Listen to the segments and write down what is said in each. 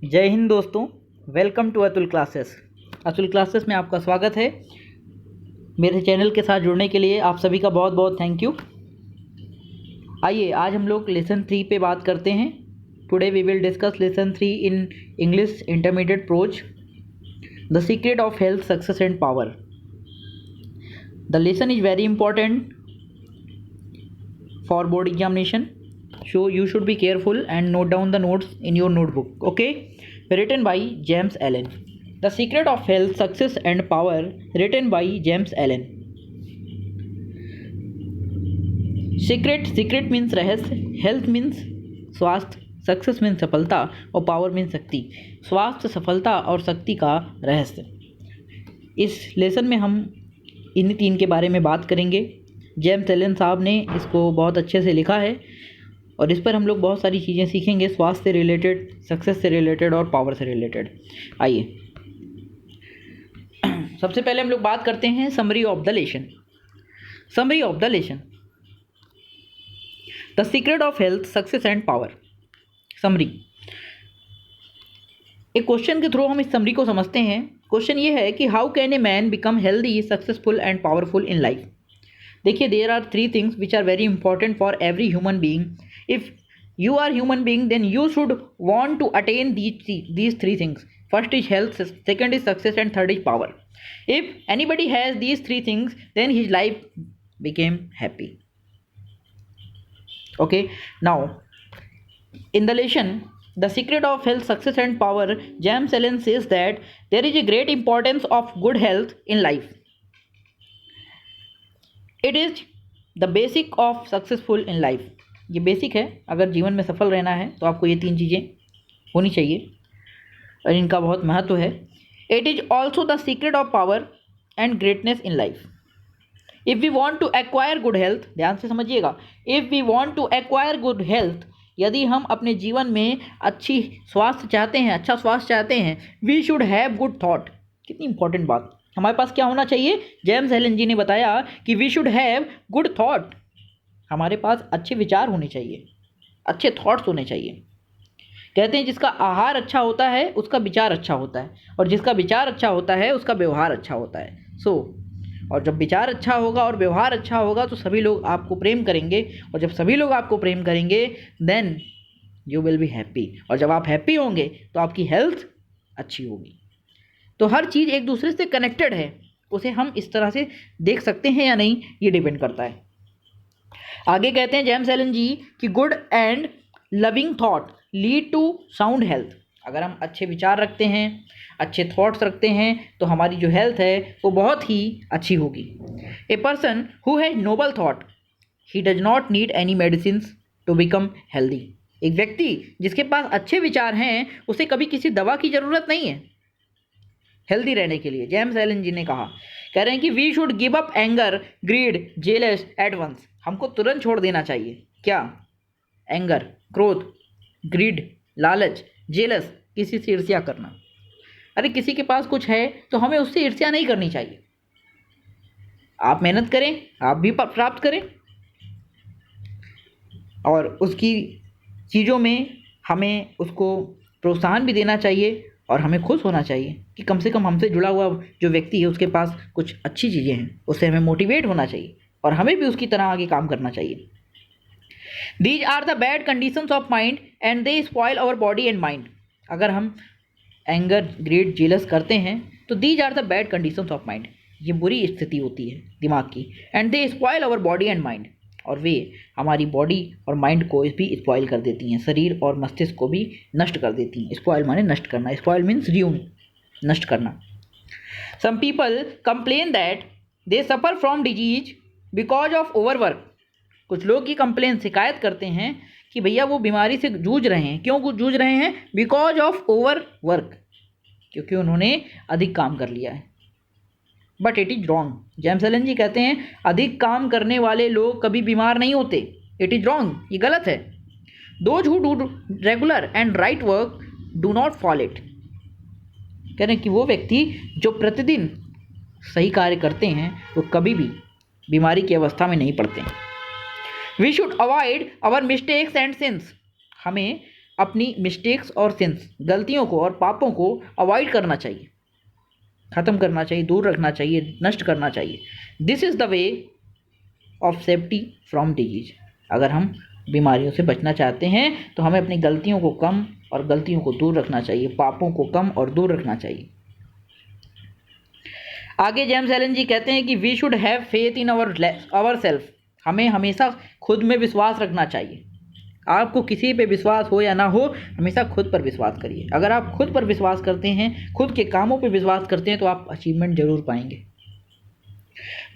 जय हिंद दोस्तों, welcome to Atul classes. Atul classes में आपका स्वागत है। मेरे चैनल के साथ जुड़ने के लिए आप सभी का बहुत बहुत थैंक यू। आइए आज हम लोग लेसन 3 पे बात करते हैं। Today we will discuss lesson 3 in English intermediate prose, the secret of health, success and power. The lesson is very important for board examination, so you should be careful and note down the notes in your notebook. Okay, written by James Allen. The Secret of Health, Success and Power, written by James Allen. Secret means रहस्य, health means स्वास्थ्य, success means सफलता और power means शक्ति। स्वास्थ्य, सफलता और शक्ति का रहस्य। इस लेसन में हम इन तीन के बारे में बात करेंगे। जेम्स एलन साहब ने इसको बहुत अच्छे से लिखा है और इस पर हम लोग बहुत सारी चीज़ें सीखेंगे, स्वास्थ्य से रिलेटेड, सक्सेस से रिलेटेड और पावर से रिलेटेड। आइए सबसे पहले हम लोग बात करते हैं summary of the lesson. Summary of the lesson, the secret of health, success and power. Summary, एक क्वेश्चन के थ्रू हम इस समरी को समझते हैं। क्वेश्चन ये है कि how can a man become healthy, successful and powerful in life. देखिए, there are 3 things which are very important for every human being. If you are human being then you should want to attain these 3 things. First is health, second is success and third is power. If anybody has these 3 things, then his life became happy. Okay, now in the lesson The Secret of Health, Success and Power, James Allen says that there is a great importance of good health in life. It is the basic of successful in life. ये basic है, अगर जीवन में सफल रहना है तो आपको ये 3 चीज़ें होनी चाहिए और इनका बहुत महत्व है। It is also the secret of power and greatness in life. If we want to acquire good health, ध्यान से समझिएगा, if we want to acquire good health, यदि हम अपने जीवन में अच्छी स्वास्थ्य चाहते हैं, अच्छा स्वास्थ्य चाहते हैं, we should have good thought. कितनी इंपॉर्टेंट बात। हमारे पास क्या होना चाहिए? जेम्स एलन जी ने बताया कि we should have good thought. हमारे पास अच्छे विचार होने चाहिए, अच्छे थॉट्स होने चाहिए। कहते हैं जिसका आहार अच्छा होता है उसका विचार अच्छा होता है, और जिसका विचार अच्छा होता है उसका व्यवहार अच्छा होता है। और जब विचार अच्छा होगा और व्यवहार अच्छा होगा तो सभी लोग आपको प्रेम करेंगे, और जब सभी लोग आपको प्रेम करेंगे then you will be happy, और जब आप हैप्पी होंगे तो आपकी हेल्थ अच्छी होगी। तो हर चीज़ एक दूसरे से कनेक्टेड है, उसे हम इस तरह से देख सकते हैं या नहीं, ये डिपेंड करता है। आगे कहते हैं जेम्स एलन जी कि good and loving thought lead to sound health. अगर हम अच्छे विचार रखते हैं, अच्छे थॉट्स रखते हैं, तो हमारी जो हेल्थ है वो बहुत ही अच्छी होगी। A person who has noble thought, he does not need any medicine to become healthy. एक व्यक्ति जिसके पास अच्छे विचार हैं उसे कभी किसी दवा की ज़रूरत नहीं है हेल्दी रहने के लिए। जेम्स एलन जी ने कह रहे हैं कि we should give up anger, greed, jealous at once. हमको तुरंत छोड़ देना चाहिए। क्या? एंगर, क्रोध, ग्रीड, लालच, जेलस, किसी से ईर्ष्या करना। अरे किसी के पास कुछ है तो हमें उससे ईर्ष्या नहीं करनी चाहिए। आप मेहनत करें, आप भी प्राप्त करें, और उसकी चीज़ों में हमें उसको प्रोत्साहन भी देना चाहिए, और हमें खुश होना चाहिए कि कम से कम हमसे जुड़ा हुआ जो व्यक्ति है उसके पास कुछ अच्छी चीज़ें हैं, उससे हमें मोटिवेट होना चाहिए और हमें भी उसकी तरह आगे काम करना चाहिए। These are the bad conditions of mind and they spoil our body and mind. अगर हम एंगर, ग्रेड, जेलस करते हैं तो these are the bad conditions of mind, ये बुरी स्थिति होती है दिमाग की। And they spoil our body and mind, और वे हमारी बॉडी और माइंड को भी स्पॉइल कर देती हैं, शरीर और मस्तिष्क को भी नष्ट कर देती हैं। स्पॉइल माने नष्ट करना, स्पॉइल मीन्स र्यून, नष्ट करना। Some people complain that they suffer from disease because of overwork. कुछ लोग की कंप्लेन, शिकायत करते हैं कि भैया वो बीमारी से जूझ रहे हैं। क्यों जूझ रहे हैं? बिकॉज ऑफ ओवरवर्क, क्योंकि उन्होंने अधिक काम कर लिया है। But it is wrong. James Allen ji कहते हैं अधिक काम करने वाले लोग कभी बीमार नहीं होते। इट इज़ रॉन्ग, ये गलत है। Those who do regular and right work do not fall it. कह रहे हैं कि वो व्यक्ति जो प्रतिदिन सही कार्य करते हैं वो कभी भी बीमारी की अवस्था में नहीं पड़ते। We should avoid our mistakes and sins. हमें अपनी मिस्टेक्स और सिंस, गलतियों को और पापों को अवॉइड करना चाहिए, ख़त्म करना चाहिए, दूर रखना चाहिए, नष्ट करना चाहिए। This is the way of safety from disease. अगर हम बीमारियों से बचना चाहते हैं तो हमें अपनी गलतियों को कम और गलतियों को दूर रखना चाहिए, पापों को कम और दूर रखना चाहिए। आगे जेम्स एलन जी कहते हैं कि we should have faith in our self. हमें हमेशा खुद में विश्वास रखना चाहिए। आपको किसी पे विश्वास हो या ना हो, हमेशा खुद पर विश्वास करिए। अगर आप खुद पर विश्वास करते हैं, खुद के कामों पे विश्वास करते हैं, तो आप अचीवमेंट जरूर पाएंगे।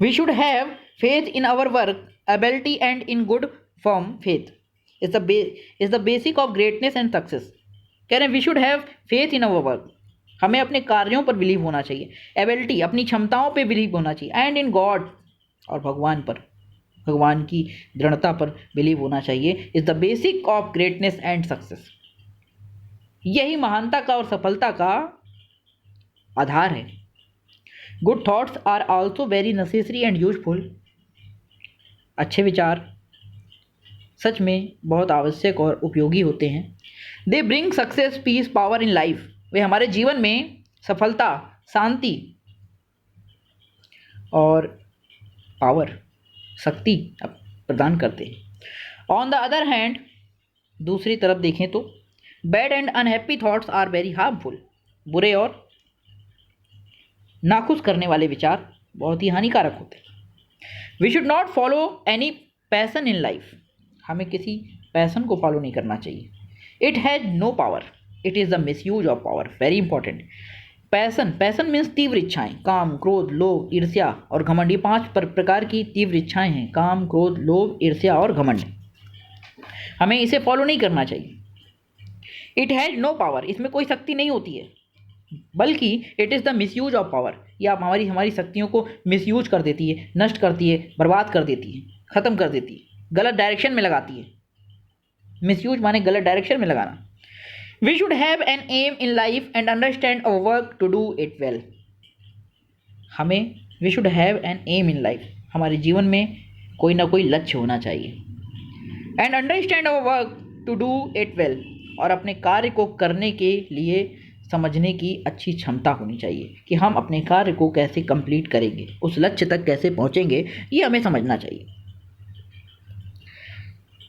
We should have faith in our work ability and in good firm faith is the basic of greatness and success। कह रहे हैं we should have faith in our work. हमें अपने कार्यों पर बिलीव होना चाहिए, एबिलिटी अपनी क्षमताओं पर बिलीव होना चाहिए, एंड इन गॉड और भगवान पर, भगवान की दृढ़ता पर बिलीव होना चाहिए। Is the basic of greatness and success. यही महानता का और सफलता का आधार है। Good thoughts are also very necessary and useful. अच्छे विचार सच में बहुत आवश्यक और उपयोगी होते हैं। They bring success, peace, power in life. वे हमारे जीवन में सफलता, शांति और पावर, शक्ति प्रदान करते हैं। ऑन द अदर हैंड, दूसरी तरफ देखें तो bad and unhappy thoughts are very harmful. बुरे और नाखुश करने वाले विचार बहुत ही हानिकारक होते हैं। We should not follow any passion in life. हमें किसी पैसन को फॉलो नहीं करना चाहिए। It has no power, it is the misuse of power. Very important. Passion means तीव्र इच्छाएं, काम, क्रोध, लोभ, ईर्ष्या और घमंड। ये 5 प्रकार की तीव्र इच्छाएं हैं, काम, क्रोध, लोभ, ईर्ष्या और घमंड। हमें इसे फॉलो नहीं करना चाहिए। इट हैज़ नो पावर, इसमें कोई शक्ति नहीं होती है, बल्कि it is the misuse of power. ये आप हमारी शक्तियों को मिसयूज कर देती है, नष्ट करती है, बर्बाद कर देती है, ख़त्म कर देती है, गलत डायरेक्शन में लगाती है। मिसयूज माने गलत डायरेक्शन में लगाना। We should have an aim in life and understand our work to do it well. हमें we should have an aim in life, हमारे जीवन में कोई ना कोई लक्ष्य होना चाहिए। And understand our work to do it well, और अपने कार्य को करने के लिए समझने की अच्छी क्षमता होनी चाहिए कि हम अपने कार्य को कैसे कंप्लीट करेंगे, उस लक्ष्य तक कैसे पहुंचेंगे, ये हमें समझना चाहिए।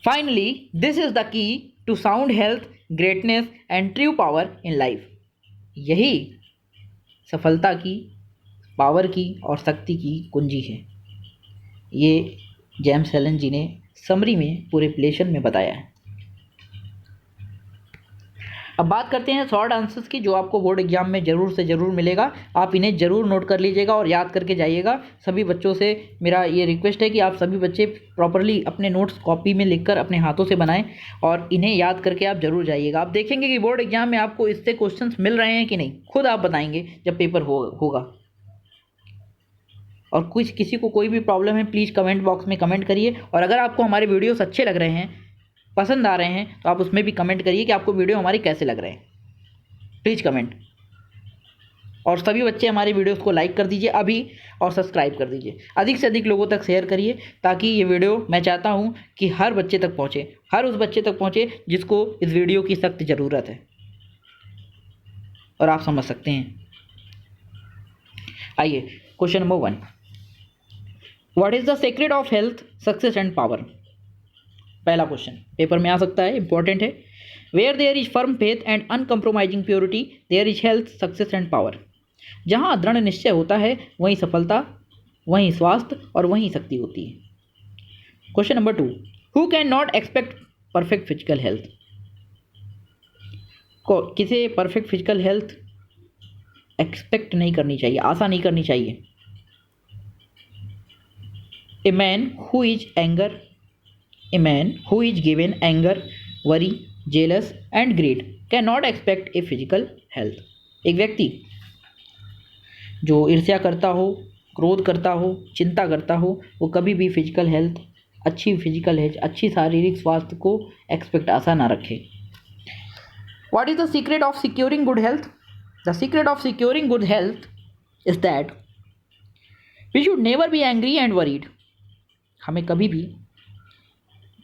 Finally this is the key to sound health, greatness and true power in life. यही सफलता की, पावर की और शक्ति की कुंजी है। ये जेम्स एलन जी ने समरी में पूरे प्लेशन में बताया है। अब बात करते हैं शॉर्ट आंसर्स की, जो आपको बोर्ड एग्जाम में ज़रूर से ज़रूर मिलेगा। आप इन्हें ज़रूर नोट कर लीजिएगा और याद करके जाइएगा। सभी बच्चों से मेरा ये रिक्वेस्ट है कि आप सभी बच्चे प्रॉपरली अपने नोट्स कॉपी में लिखकर अपने हाथों से बनाएं और इन्हें याद करके आप ज़रूर जाइएगा। आप देखेंगे कि बोर्ड एग्जाम में आपको इससे क्वेश्चंस मिल रहे हैं कि नहीं, खुद आप बताएंगे जब पेपर होगा। और कुछ किसी को कोई भी प्रॉब्लम है, प्लीज़ कमेंट बॉक्स में कमेंट करिए। और अगर आपको हमारे वीडियोस अच्छे लग रहे हैं, पसंद आ रहे हैं, तो आप उसमें भी कमेंट करिए कि आपको वीडियो हमारी कैसे लग रहे हैं। Please comment. और सभी बच्चे हमारे वीडियोस को लाइक कर दीजिए अभी और सब्सक्राइब कर दीजिए। अधिक से अधिक लोगों तक शेयर करिए ताकि ये वीडियो, मैं चाहता हूँ कि हर बच्चे तक पहुँचे, हर उस बच्चे तक पहुँचे जिसको इस वीडियो की सख्त ज़रूरत है। और आप समझ सकते हैं। आइए question number 1, what is the secret of health, success and power. पहला क्वेश्चन पेपर में आ सकता है, इंपॉर्टेंट है। Where there is firm faith and uncompromising purity there is health, success and power. जहाँ दृढ़ निश्चय होता है वहीं सफलता, वहीं स्वास्थ्य और वहीं शक्ति होती है। Question number 2, who can not expect perfect physical health. को किसे परफेक्ट फिजिकल हेल्थ एक्सपेक्ट नहीं करनी चाहिए, आशा नहीं करनी चाहिए। A man who is anger, A man who is given anger, worry, jealous and greed cannot expect a physical health। एक व्यक्ति जो ईर्ष्या करता हो, क्रोध करता हो, चिंता करता हो, वो कभी भी फिजिकल हेल्थ, अच्छी फिजिकल हेल्थ, अच्छी शारीरिक स्वास्थ्य को एक्सपेक्ट, आशा ना रखे। What is the secret of securing good health? The secret of securing good health is that we should never be angry and worried। हमें कभी भी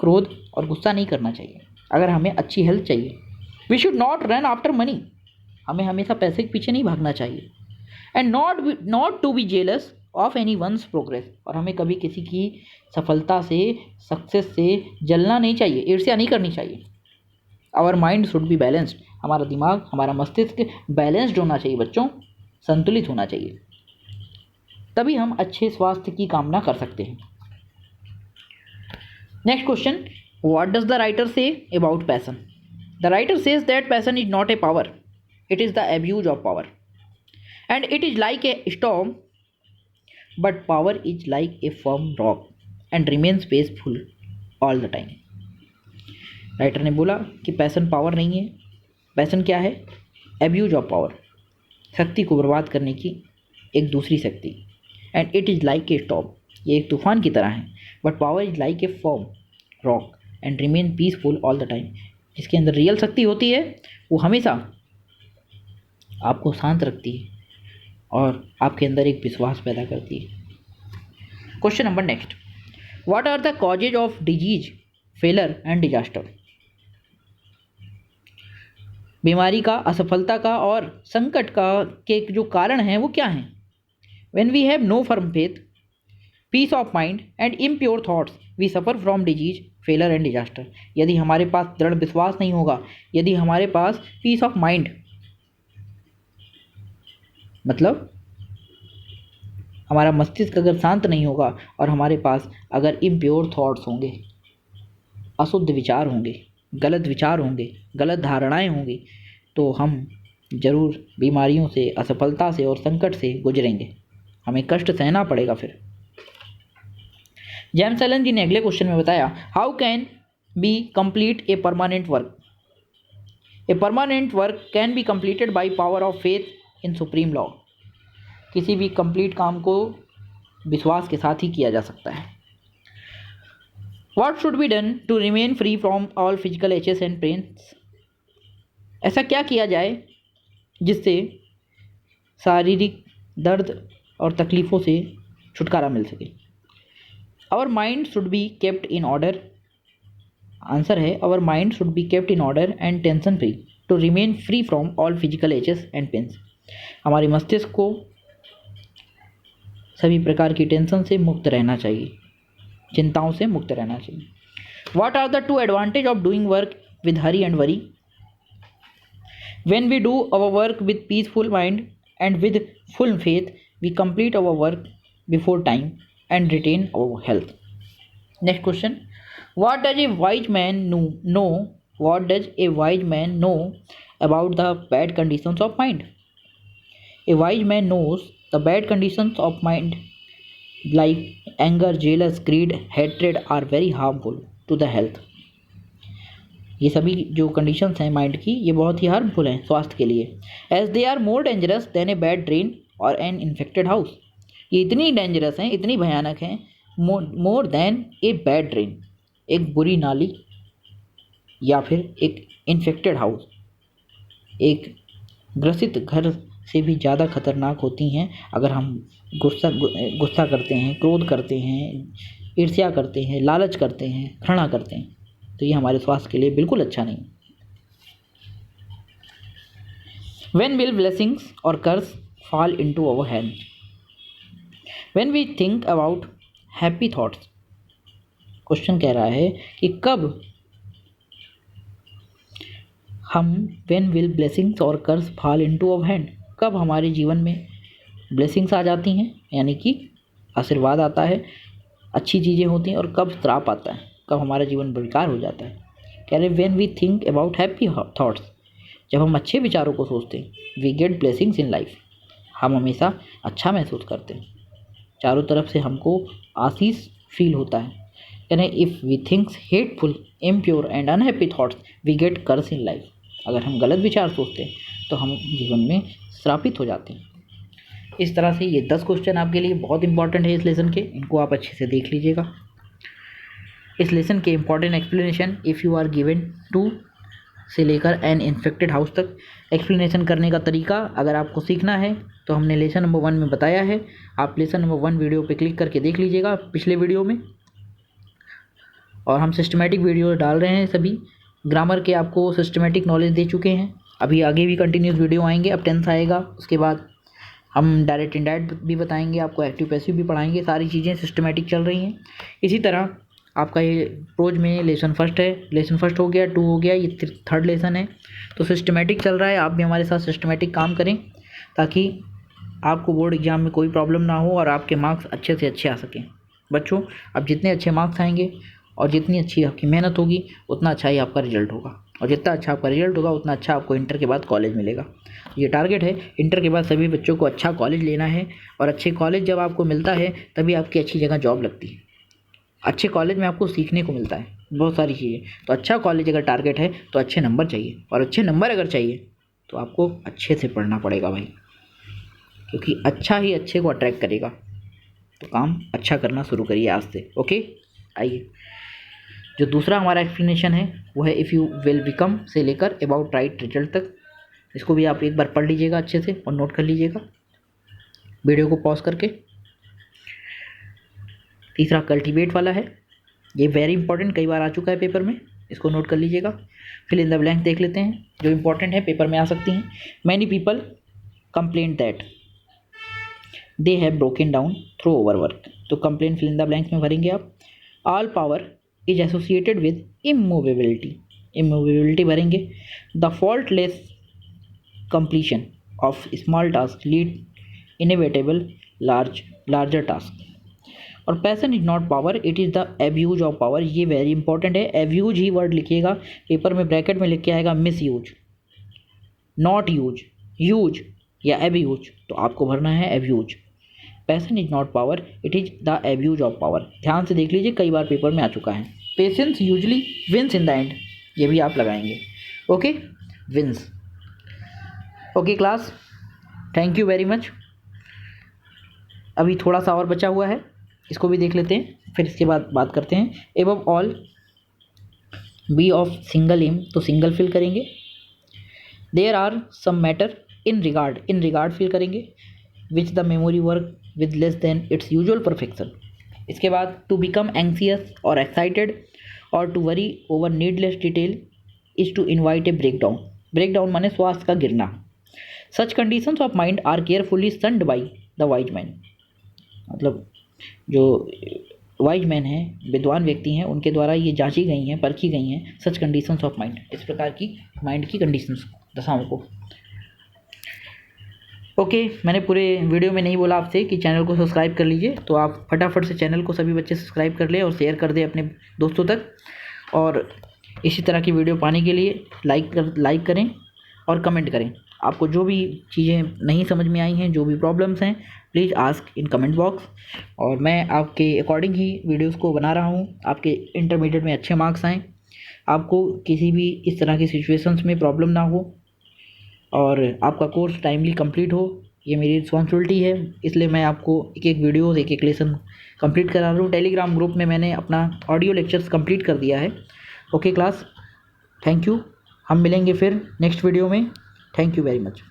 क्रोध और गुस्सा नहीं करना चाहिए अगर हमें अच्छी हेल्थ चाहिए। We should not run after money, हमें हमेशा पैसे के पीछे नहीं भागना चाहिए। And not to be jealous of any one's progress, और हमें कभी किसी की सफलता से, सक्सेस से जलना नहीं चाहिए, ईर्ष्या नहीं करनी चाहिए। Our mind should be balanced, हमारा दिमाग, हमारा मस्तिष्क बैलेंस्ड होना चाहिए बच्चों, संतुलित होना चाहिए, तभी हम अच्छे स्वास्थ्य की कामना कर सकते हैं। Next question, what does the writer say about passion? The writer says that passion is not a power, it is the abuse of power, and it is like a storm, but power is like a firm rock and remains peaceful all the time. Writer ने बोला कि passion power नहीं है, passion क्या है? Abuse of power, शक्ति को बर्बाद करने की एक दूसरी शक्ति। And it is like a storm, ये एक तूफान की तरह है, but power is like a firm rock and remain peaceful all the time. जिसके अंदर रियल शक्ति होती है वो हमेशा आपको शांत रखती है और आपके अंदर एक विश्वास पैदा करती है। Question number next, what are the causes of disease, failure and disaster? बीमारी का, असफलता का और संकट का के जो कारण हैं वो क्या हैं? When we have no firm faith, peace of mind and impure thoughts, we suffer from disease, failure and disaster. यदि हमारे पास दृढ़ विश्वास नहीं होगा, यदि हमारे पास पीस ऑफ माइंड, मतलब हमारा मस्तिष्क अगर शांत नहीं होगा और हमारे पास अगर इम्प्योर थॉट्स होंगे, अशुद्ध विचार होंगे, गलत विचार होंगे, गलत धारणाएं होंगी, तो हम जरूर बीमारियों से, असफलता से और संकट से गुजरेंगे, हमें कष्ट सहना पड़ेगा। फिर जेम्स एलन जी ने अगले क्वेश्चन में बताया, how can be complete a permanent work? A permanent work can be completed by power of faith in supreme law. किसी भी कंप्लीट काम को विश्वास के साथ ही किया जा सकता है। What should be done to remain free from all physical aches and pains? ऐसा क्या किया जाए जिससे शारीरिक दर्द और तकलीफ़ों से छुटकारा मिल सके? Our mind should be kept in order. Answer है, our mind should be kept in order and tension free to remain free from all physical aches and pains. हमारे मस्तिष्क को सभी प्रकार की टेंशन से मुक्त रहना चाहिए, चिंताओं से मुक्त रहना चाहिए। What are the two advantage of doing work with hurry and worry? When we do our work with peaceful mind and with full faith, we complete our work before time and retain our health. Next question. What does a wise man know? What does a wise man know about the bad conditions of mind? A wise man knows the bad conditions of mind like anger, jealous, greed, hatred are very harmful to the health. ये सभी जो conditions हैं mind की, ये बहुत ही harmful हैं स्वास्थ्य के लिए। As they are more dangerous than a bad drain or an infected house, ये इतनी डेंजरस हैं, इतनी भयानक हैं, more than a bad drain, एक बुरी नाली, या फिर एक इन्फेक्टेड हाउस, एक ग्रसित घर से भी ज़्यादा खतरनाक होती हैं। अगर हम गुस्सा करते हैं, क्रोध करते हैं, ईर्ष्या करते हैं, लालच करते हैं, घृणा करते हैं, तो ये हमारे स्वास्थ्य के लिए बिल्कुल अच्छा नहीं। When will blessings or curse fall into our hands? When we think about happy thoughts. Question कह रहा है कि कब हम when will blessings or curse fall into our hand, कब हमारे जीवन में ब्लेसिंग्स आ जाती हैं, यानी कि आशीर्वाद आता है, अच्छी चीज़ें होती हैं, और कब श्राप आता है, कब हमारा जीवन बेकार हो जाता है। कह रहे when we think about happy thoughts, जब हम अच्छे विचारों को सोचते हैं, we get blessings in life, हम हमेशा अच्छा महसूस करते हैं, चारों तरफ से हमको आशीष फील होता है। कह रहे if we thinks hateful, impure and unhappy thoughts, we get curse in life. अगर हम गलत विचार सोचते हैं तो हम जीवन में श्रापित हो जाते हैं। इस तरह से ये 10 क्वेश्चन आपके लिए बहुत इंपॉर्टेंट है इस लेसन के, इनको आप अच्छे से देख लीजिएगा। इस लेसन के important explanation if you are given to से लेकर एन इन्फेक्टेड हाउस तक एक्सप्लेनेशन करने का तरीका अगर आपको सीखना है तो हमने लेसन नंबर 1 में बताया है। आप लेसन नंबर 1 वीडियो पे क्लिक करके देख लीजिएगा पिछले वीडियो में, और हम सिस्टमेटिक वीडियो डाल रहे हैं सभी, ग्रामर के आपको सिस्टमेटिक नॉलेज दे चुके हैं। अभी आगे भी कंटिन्यूस वीडियो आएंगे। अब टेंथ आएगा, उसके बाद हम डायरेक्ट इनडायरेक्ट भी बताएंगे आपको, एक्टिव पैसिव भी पढ़ाएंगे। सारी चीज़ें सिस्टमेटिक चल रही हैं। इसी तरह आपका ये प्रोज में लेसन फर्स्ट है, लेसन फर्स्ट हो गया, 2 हो गया, ये थर्ड लेसन है। तो सिस्टमेटिक चल रहा है। आप भी हमारे साथ सिस्टमेटिक काम करें ताकि आपको बोर्ड एग्ज़ाम में कोई प्रॉब्लम ना हो और आपके मार्क्स अच्छे से अच्छे आ सकें। बच्चों, अब जितने अच्छे मार्क्स आएंगे और जितनी अच्छी आपकी मेहनत होगी उतना अच्छा ही आपका रिजल्ट होगा, और जितना अच्छा आपका रिजल्ट होगा उतना अच्छा आपको इंटर के बाद कॉलेज मिलेगा। ये टारगेट है, इंटर के बाद सभी बच्चों को अच्छा कॉलेज लेना है, और अच्छे कॉलेज जब आपको मिलता है तभी आपकी अच्छी जगह जॉब लगती है। अच्छे कॉलेज में आपको सीखने को मिलता है बहुत सारी चीज़ें। तो अच्छा कॉलेज अगर टारगेट है तो अच्छे नंबर चाहिए, और अच्छे नंबर अगर चाहिए तो आपको अच्छे से पढ़ना पड़ेगा भाई, क्योंकि अच्छा ही अच्छे को अट्रैक्ट करेगा। तो काम अच्छा करना शुरू करिए आज से। ओके, आइए जो दूसरा हमारा एक्सप्लेनेशन है वो है इफ़ यू विल बिकम से लेकर अबाउट राइट रिजल्ट तक। इसको भी आप एक बार पढ़ लीजिएगा अच्छे से और नोट कर लीजिएगा वीडियो को पॉज करके। तीसरा कल्टीवेट वाला है, ये वेरी इंपॉर्टेंट, कई बार आ चुका है पेपर में, इसको नोट कर लीजिएगा। फिल इन द ब्लैंक देख लेते हैं जो इंपॉर्टेंट है, पेपर में आ सकती हैं। Many people complain that they have broken down through overwork. तो complain fill in the blanks में भरेंगे आप। All power is associated with immovability, immovability भरेंगे। The faultless completion of small tasks lead inevitable larger task। और passion is not power, it is the abuse of power. ये very important है, abuse ही word लिखिएगा, paper में bracket में लिख के आएगा misuse, not use, use या एब्यूज, तो आपको भरना है abuse. Passion is not power, it is the abuse of power. ध्यान से देख लीजिए, कई बार पेपर में आ चुका है। Patience usually wins in the end, ये भी आप लगाएंगे। Okay, wins. Okay class, thank you very much. अभी थोड़ा सा और बचा हुआ है, इसको भी देख लेते हैं, फिर इसके बाद बात करते हैं। Above all be of single aim, तो सिंगल फिल करेंगे। There are some matter in regard fill करेंगे। Which the memory work with less than its usual perfection. इसके बाद टू बिकम एंक्सियस और एक्साइटेड और to worry over needless detail is to invite a breakdown. Breakdown माने स्वास्थ्य का गिरना। Such conditions of mind are carefully shunned by the wise man, मतलब जो वाइज मैन हैं, विद्वान व्यक्ति हैं, उनके द्वारा ये जांची गई हैं, परखी गई हैं सच कंडीशंस ऑफ माइंड, इस प्रकार की माइंड की कंडीशंस, दशाओं को। ओके, मैंने पूरे वीडियो में नहीं बोला आपसे कि चैनल को सब्सक्राइब कर लीजिए, तो आप फटाफट से चैनल को सभी बच्चे सब्सक्राइब कर लें और शेयर कर दें अपने दोस्तों तक। और इसी तरह की वीडियो पाने के लिए लाइक करें और कमेंट करें। आपको जो भी चीज़ें नहीं समझ में आई हैं, जो भी प्रॉब्लम्स हैं, please ask in comment box, और मैं आपके अकॉर्डिंग ही वीडियोस को बना रहा हूँ। आपके इंटरमीडिएट में अच्छे मार्क्स आएँ, आपको किसी भी इस तरह की सिचुएशंस में प्रॉब्लम ना हो, और आपका कोर्स टाइमली कंप्लीट हो, ये मेरी रिस्पॉन्सिबिलिटी है। इसलिए मैं आपको एक एक वीडियोज़, एक एक लेसन कंप्लीट करा रहा हूँ। टेलीग्राम ग्रुप में मैंने अपना ऑडियो लेक्चर्स कंप्लीट कर दिया है। Okay class, thank you. हम मिलेंगे फिर नेक्स्ट वीडियो में। Thank you very much.